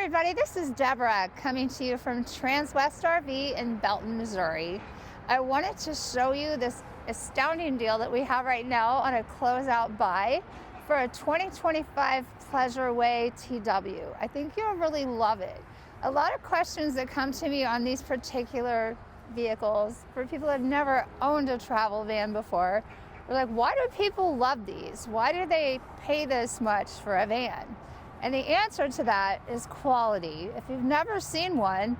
everybody, this is Deborah coming to you from Transwest RV in Belton, Missouri. I wanted to show you this astounding deal that we have right now on a closeout buy for a 2025 Pleasure-Way TW. I think you'll really love it. A lot of questions that come to me on these particular vehicles for people that have never owned a travel van before. They're like, why do people love these? Why do they pay this much for a van? And the answer to that is quality. If you've never seen one,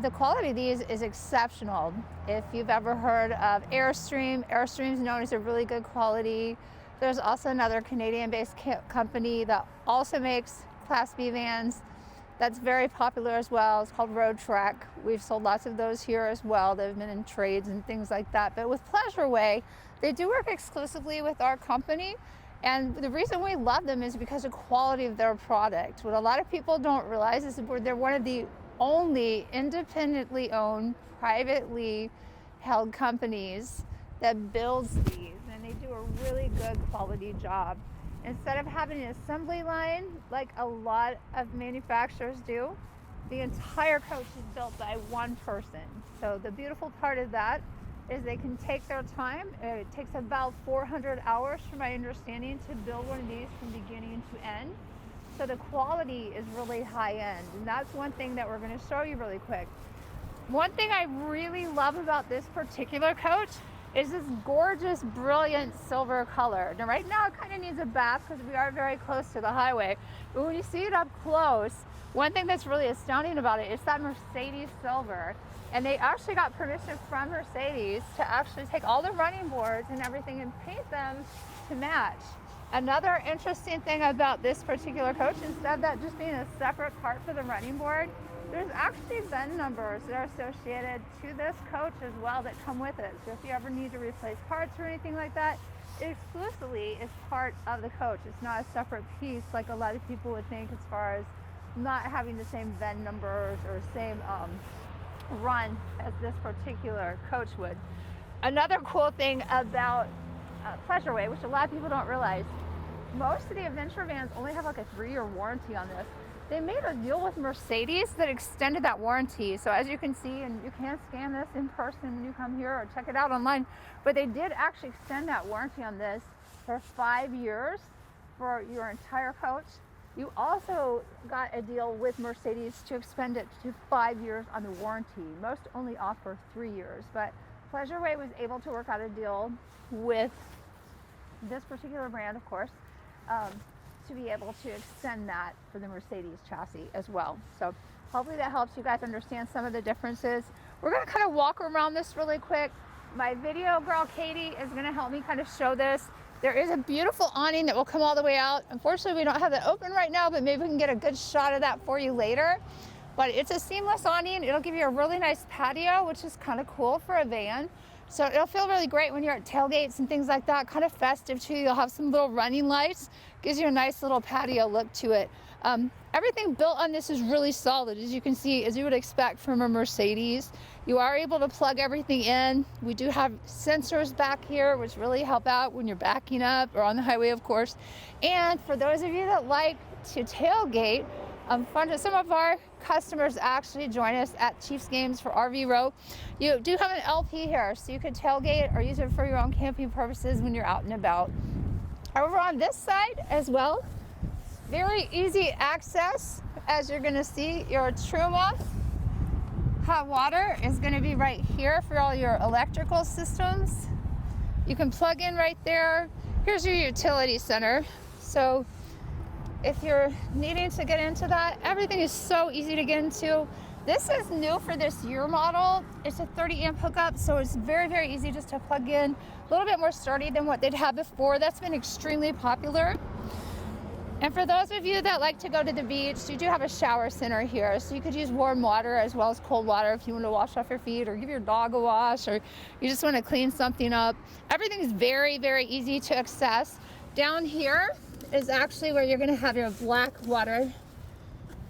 the quality of these is exceptional. If you've ever heard of Airstream, Airstream's known as a really good quality. There's also another Canadian-based company that also makes Class B vans that's very popular as well. It's called Road Trek. We've sold lots of those here as well. They've been in trades and things like that. But with Pleasure-Way, they do work exclusively with our company. And the reason we love them is because of the quality of their product. What a lot of people don't realize is that they're one of the only independently owned, privately held companies that builds these. And they do a really good quality job. Instead of having an assembly line like a lot of manufacturers do, the entire coach is built by one person. So the beautiful part of that is they can take their time. It takes about 400 hours, from my understanding, to build one of these from beginning to end. So the quality is really high end. And that's one thing that we're going to show you really quick. One thing I really love about this particular coach is this gorgeous, brilliant silver color. Now right now it kind of needs a bath because we are very close to the highway. But when you see it up close, one thing that's really astounding about it is that Mercedes silver. And they actually got permission from Mercedes to actually take all the running boards and everything and paint them to match. Another interesting thing about this particular coach, instead of that just being a separate part for the running board, there's actually VIN numbers that are associated to this coach as well that come with it. So if you ever need to replace parts or anything like that, it exclusively is part of the coach. It's not a separate piece like a lot of people would think, as far as not having the same VIN numbers or same run as this particular coach would. Another cool thing about Pleasure-Way, which a lot of people don't realize, most of the adventure vans only have like a 3-year warranty on this. They made a deal with Mercedes that extended that warranty. So as you can see, and you can scan this in person when you come here or check it out online, but they did actually extend that warranty on this for 5 years for your entire coach. You also got a deal with Mercedes to extend it to 5 years on the warranty. Most only offer 3 years, but Pleasure-Way was able to work out a deal with this particular brand, of course, to be able to extend that for the Mercedes chassis as well. So hopefully that helps you guys understand some of the differences. We're going to kind of walk around this really quick. My video girl, Katie, is going to help me kind of show this. There is a beautiful awning that will come all the way out. Unfortunately, we don't have that open right now, but maybe we can get a good shot of that for you later. But it's a seamless awning. It'll give you a really nice patio, which is kind of cool for a van. So it'll feel really great when you're at tailgates and things like that. Kind of festive too. You'll have some little running lights. Gives you a nice little patio look to it. Everything built on this is really solid, as you can see, as you would expect from a Mercedes. You are able to plug everything in. We do have sensors back here, which really help out when you're backing up or on the highway, of course. And for those of you that like to tailgate, some of our customers actually join us at Chiefs games for RV Row. You do have an LP here, so you could tailgate or use it for your own camping purposes when you're out and about. Over on this side as well, very easy access. As you're going to see, your Truma hot water is going to be right here for all your electrical systems. You can plug in right there. Here's your utility center. So if you're needing to get into that, everything is so easy to get into. This is new for this year model. It's a 30 amp hookup, so it's very, very easy just to plug in. A little bit more sturdy than what they'd had before. That's been extremely popular. And for those of you that like to go to the beach, you do have a shower center here. So you could use warm water as well as cold water if you want to wash off your feet or give your dog a wash, or you just want to clean something up. Everything is very, very easy to access. Down here is actually where you're going to have your black water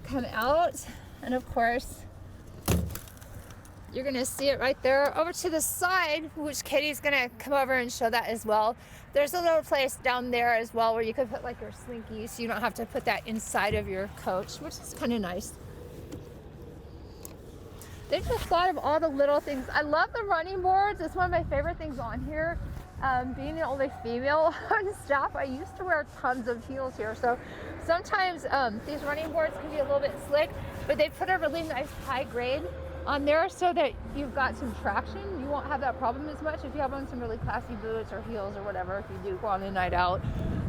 come out. And of course, You're gonna see it right there. Over to the side, which Katie's gonna come over and show that as well. There's a little place down there as well where you could put like your slinky, so you don't have to put that inside of your coach, which is kind of nice. They just thought of all the little things. I love the running boards. It's one of my favorite things on here. Being the only female on staff, I used to wear tons of heels here, so sometimes these running boards can be a little bit slick, but they put a really nice high grade on there so that you've got some traction. You won't have that problem as much if you have on some really classy boots or heels or whatever, if you do go on a night out.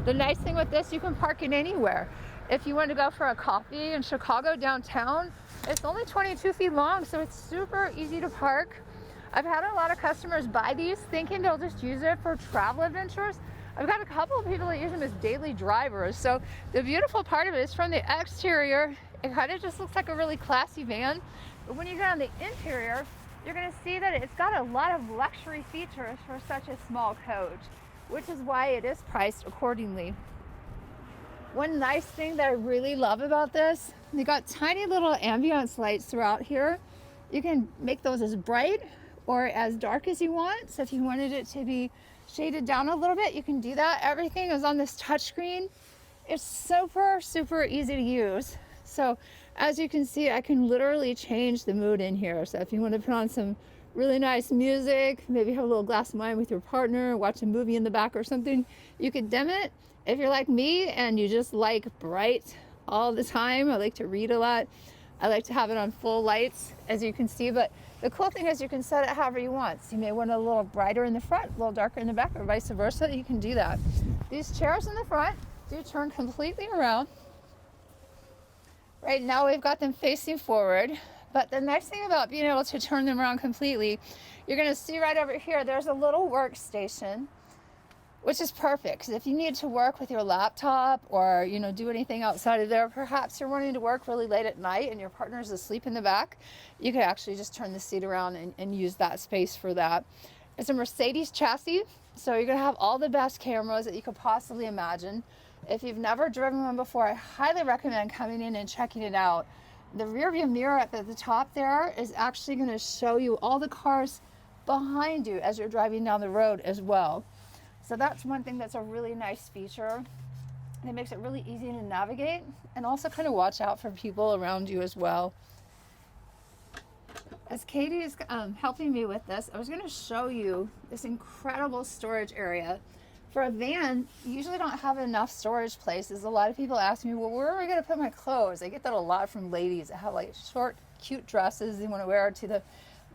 The nice thing with this, you can park it anywhere. If you want to go for a coffee in Chicago downtown, it's only 22 feet long, so it's super easy to park. I've had a lot of customers buy these thinking they'll just use it for travel adventures. I've got a couple of people that use them as daily drivers. So the beautiful part of it is from the exterior, it kind of just looks like a really classy van. But when you get on the interior, you're going to see that it's got a lot of luxury features for such a small coach, which is why it is priced accordingly. One nice thing that I really love about this, they got tiny little ambiance lights throughout here. You can make those as bright or as dark as you want. So if you wanted it to be shaded down a little bit, you can do that. Everything is on this touch screen. It's super, super easy to use. So as you can see, I can literally change the mood in here. So if you want to put on some really nice music, maybe have a little glass of wine with your partner, watch a movie in the back or something, you could dim it. If you're like me and you just like bright all the time, I like to read a lot, I like to have it on full lights, as you can see. But the cool thing is you can set it however you want. So you may want it a little brighter in the front, a little darker in the back, or vice versa. You can do that. These chairs in the front do turn completely around. Right now we've got them facing forward. But the nice thing about being able to turn them around completely, you're going to see right over here, there's a little workstation, which is perfect. Because if you need to work with your laptop or, do anything outside of there, perhaps you're wanting to work really late at night and your partner's asleep in the back, you could actually just turn the seat around and use that space for that. It's a Mercedes chassis, so you're going to have all the best cameras that you could possibly imagine. If you've never driven one before, I highly recommend coming in and checking it out. The rear view mirror at the top there is actually going to show you all the cars behind you as you're driving down the road as well. So that's one thing that's a really nice feature. And it makes it really easy to navigate and also kind of watch out for people around you as well. As Katie is helping me with this, I was going to show you this incredible storage area. For a van, you usually don't have enough storage places. A lot of people ask me, well, where am I going to put my clothes? I get that a lot from ladies that have like short, cute dresses they want to wear to the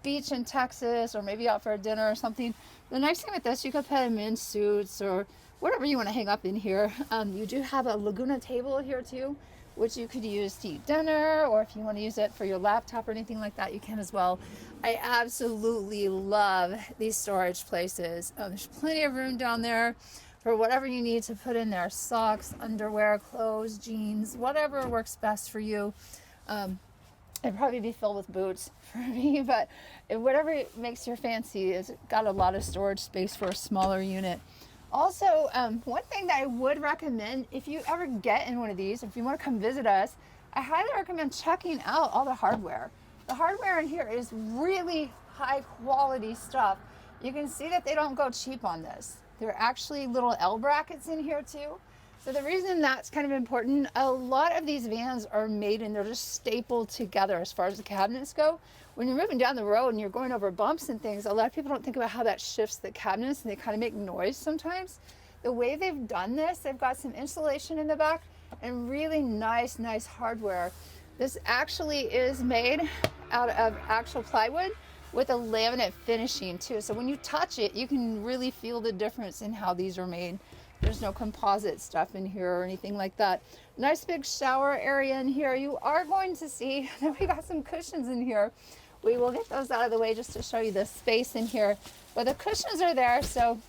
beach in Texas or maybe out for a dinner or something. The nice thing with this, you could put them in suits or whatever you want to hang up in here. You do have a Laguna table here too, which you could use to eat dinner, or if you want to use it for your laptop or anything like that, you can as well. I absolutely love these storage places. There's plenty of room down there for whatever you need to put in there. Socks, underwear, clothes, jeans, whatever works best for you. It'd probably be filled with boots for me, but whatever makes your fancy, it's got a lot of storage space for a smaller unit. Also, one thing that I would recommend, if you ever get in one of these, if you want to come visit us, I highly recommend checking out all the hardware. The hardware in here is really high quality stuff. You can see that they don't go cheap on this. There are actually little L brackets in here too. So the reason that's kind of important, a lot of these vans are made and they're just stapled together as far as the cabinets go. When you're moving down the road and you're going over bumps and things, a lot of people don't think about how that shifts the cabinets and they kind of make noise sometimes. The way they've done this, they've got some insulation in the back and really nice hardware. This actually is made out of actual plywood with a laminate finishing too. So when you touch it, you can really feel the difference in how these are made. There's no composite stuff in here or anything like that. Nice big shower area in here. You are going to see that we got some cushions in here. We will get those out of the way just to show you the space in here. But the cushions are there,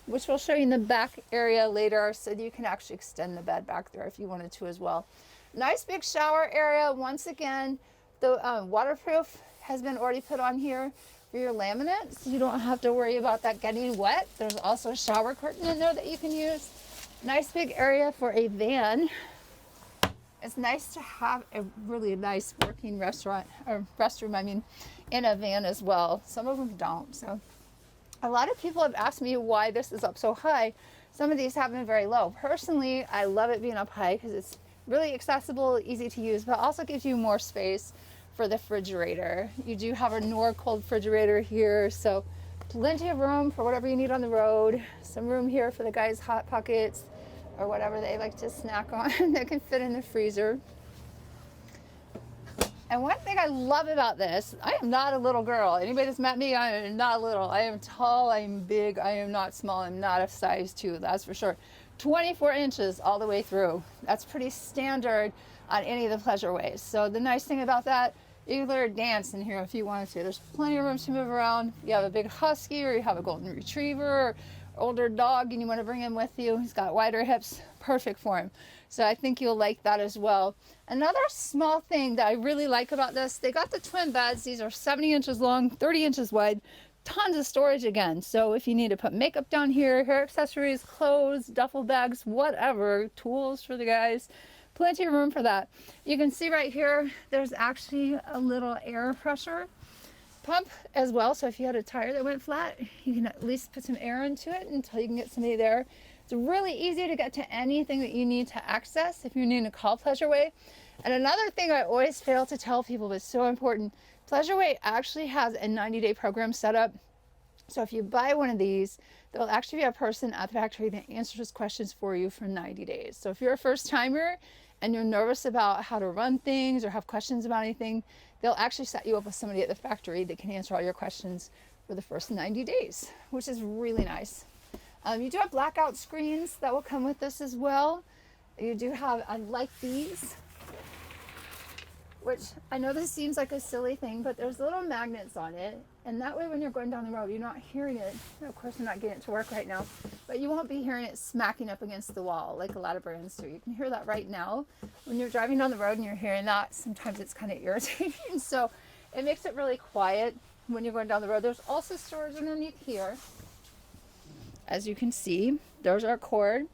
which we'll show you in the back area later, so you can actually extend the bed back there if you wanted to as well. Nice big shower area. Once again, the waterproof has been already put on here for your laminate, so you don't have to worry about that getting wet. There's also a shower curtain in there that you can use. Nice big area for a van. It's nice to have a really nice working restaurant or restroom, I mean, in a van as well. Some of them don't. So a lot of people have asked me why this is up so high. Some of these have been very low. Personally, I love it being up high because it's really accessible, easy to use, but also gives you more space for the refrigerator. You do have a Norcold refrigerator here, so plenty of room for whatever you need on the road. Some room here for the guys' Hot Pockets or whatever they like to snack on that can fit in the freezer. And one thing I love about this, I am not a little girl. Anybody that's met me, I am not little. I am tall, I am big, I am not small, I'm not a size 2, that's for sure. 24 inches all the way through. That's pretty standard on any of the Pleasure-Ways. So the nice thing about that, you can literally dance in here if you wanted to. There's plenty of room to move around. You have a big husky or you have a golden retriever or older dog and you want to bring him with you. He's got wider hips, perfect for him. So I think you'll like that as well. Another small thing that I really like about this, they got the twin beds. These are 70 inches long, 30 inches wide, tons of storage again. So if you need to put makeup down here, hair accessories, clothes, duffel bags, whatever, tools for the guys, plenty of room for that. You can see right here, there's actually a little air pressure pump as well. So if you had a tire that went flat, you can at least put some air into it until you can get somebody there. It's really easy to get to anything that you need to access if you're needing to call Pleasure-Way. And another thing I always fail to tell people, but it's so important, Pleasure-Way actually has a 90-day program set up. So if you buy one of these, there'll actually be a person at the factory that answers questions for you for 90 days. So if you're a first timer and you're nervous about how to run things or have questions about anything, they'll actually set you up with somebody at the factory that can answer all your questions for the first 90 days, which is really nice. You do have blackout screens that will come with this as well. You do have, I like these, which I know this seems like a silly thing, but there's little magnets on it. And that way when you're going down the road, you're not hearing it. Of course, I'm not getting it to work right now, but you won't be hearing it smacking up against the wall like a lot of brands do. You can hear that right now. When you're driving down the road and you're hearing that, sometimes it's kind of irritating. So it makes it really quiet when you're going down the road. There's also storage underneath here. As you can see, there's our cord.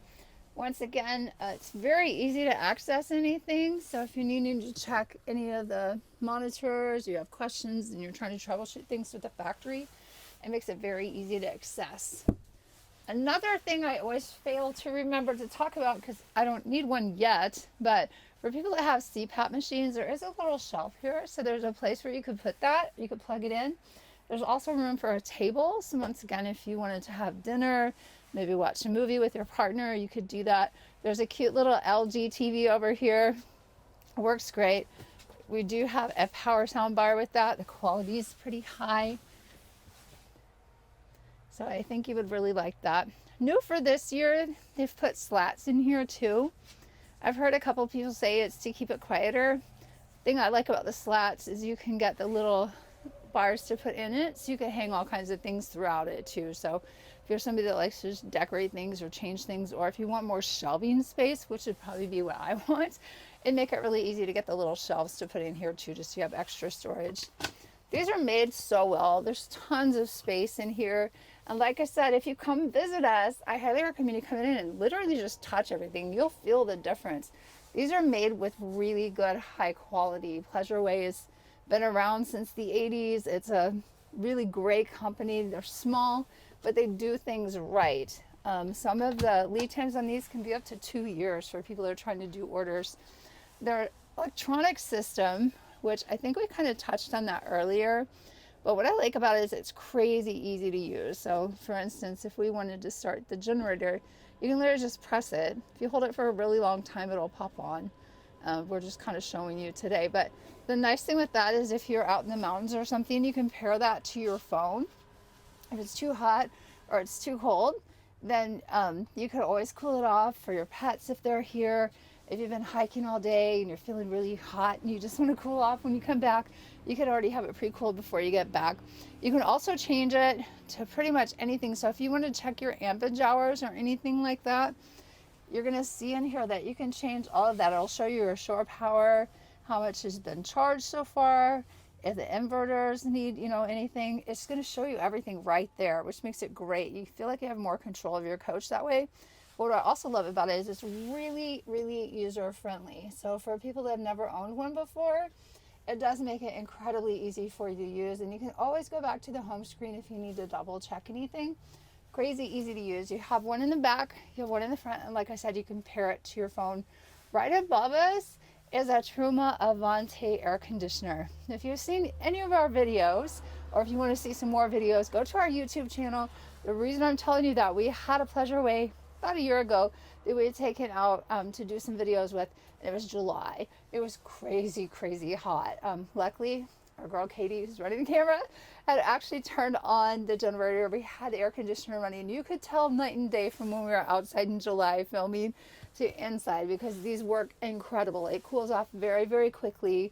Once again, it's very easy to access anything. So if you're needing to check any of the monitors, you have questions and you're trying to troubleshoot things with the factory, it makes it very easy to access. Another thing I always fail to remember to talk about, because I don't need one yet, but for people that have CPAP machines, there is a little shelf here. So there's a place where you could put that, you could plug it in. There's also room for a table. So once again, if you wanted to have dinner, maybe watch a movie with your partner, you could do that. There's a cute little LG TV over here. It works great. We do have a power sound bar with that. The quality is pretty high. So I think you would really like that. New for this year, they've put slats in here too. I've heard a couple people say it's to keep it quieter. The thing I like about the slats is you can get the little bars to put in it, so you can hang all kinds of things throughout it too. So if you're somebody that likes to just decorate things or change things, or if you want more shelving space, which would probably be what I want, it'd make it really easy to get the little shelves to put in here too, just so you have extra storage. These are made so well. There's tons of space in here. And like I said, if you come visit us, I highly recommend you come in and literally just touch everything. You'll feel the difference. These are made with really good, high quality. Pleasure-Way's been around since the 80s. It's a really great company. They're small, but they do things right. Some of the lead times on these can be up to 2 years for people that are trying to do orders. Their electronic system, which I think we kind of touched on that earlier, but what I like about it is it's crazy easy to use. So for instance, if we wanted to start the generator, you can literally just press it. If you hold it for a really long time, it'll pop on. We're just kind of showing you today, but the nice thing with that is if you're out in the mountains or something, you can pair that to your phone. If it's too hot or it's too cold, then you could always cool it off for your pets if they're here. If you've been hiking all day and you're feeling really hot and you just want to cool off when you come back, you could already have it pre-cooled before you get back. You can also change it to pretty much anything. So if you want to check your ampage hours or anything like that, you're going to see in here that you can change all of that. It'll show you your shore power, how much has been charged so far, if the inverters need, anything. It's going to show you everything right there, which makes it great. You feel like you have more control of your coach that way. What I also love about it is it's really, really user friendly. So for people that have never owned one before, it does make it incredibly easy for you to use, and you can always go back to the home screen if you need to double check anything. Crazy easy to use. You have one in the back, you have one in the front, and like I said, you can pair it to your phone. Right above us is a Truma Avante air conditioner. If you've seen any of our videos, or if you want to see some more videos, go to our YouTube channel. The reason I'm telling you that, we had a Pleasure-Way about a year ago that we had taken out to do some videos with, and it was July. It was crazy, crazy hot. Luckily, our girl Katie, who's running the camera, had actually turned on the generator. We had the air conditioner running. You could tell night and day from when we were outside in July filming to inside, because these work incredible. It cools off very, very quickly,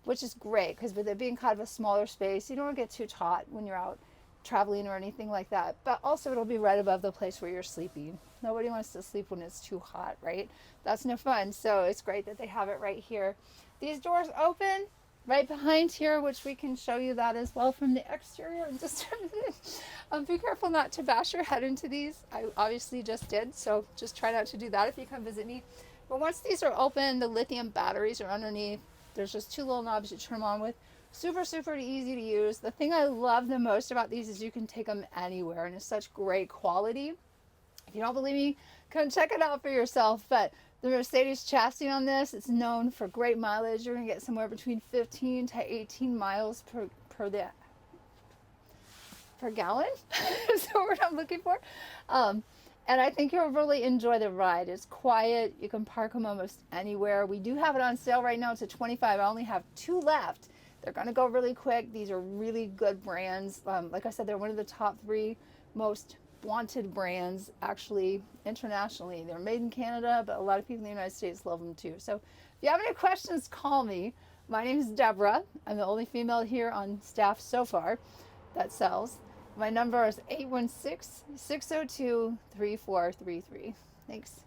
which is great, because with it being kind of a smaller space, you don't want to get too hot when you're out traveling or anything like that. But also it'll be right above the place where you're sleeping. Nobody wants to sleep when it's too hot, right? That's no fun. So it's great that they have it right here. These doors open right behind here, which we can show you that as well from the exterior in just a minute. Be careful not to bash your head into these. I obviously just did, so just try not to do that if you come visit me. But once these are open, the lithium batteries are underneath. There's just two little knobs you turn them on with. Super, super easy to use. The thing I love the most about these is you can take them anywhere, and it's such great quality. If you don't believe me, come check it out for yourself. But the Mercedes chassis on this, it's known for great mileage. You're going to get somewhere between 15 to 18 miles per gallon. Is the word I'm looking for. And I think you'll really enjoy the ride. It's quiet. You can park them almost anywhere. We do have it on sale right now to $25. I only have 2 left. They're going to go really quick. These are really good brands. Like I said, they're one of the top 3 most wanted brands, actually, internationally. They're made in Canada, but a lot of people in the United States love them too. So if you have any questions, call me. My name is Deborah. I'm the only female here on staff so far that sells. My number is 816-602-3433. Thanks.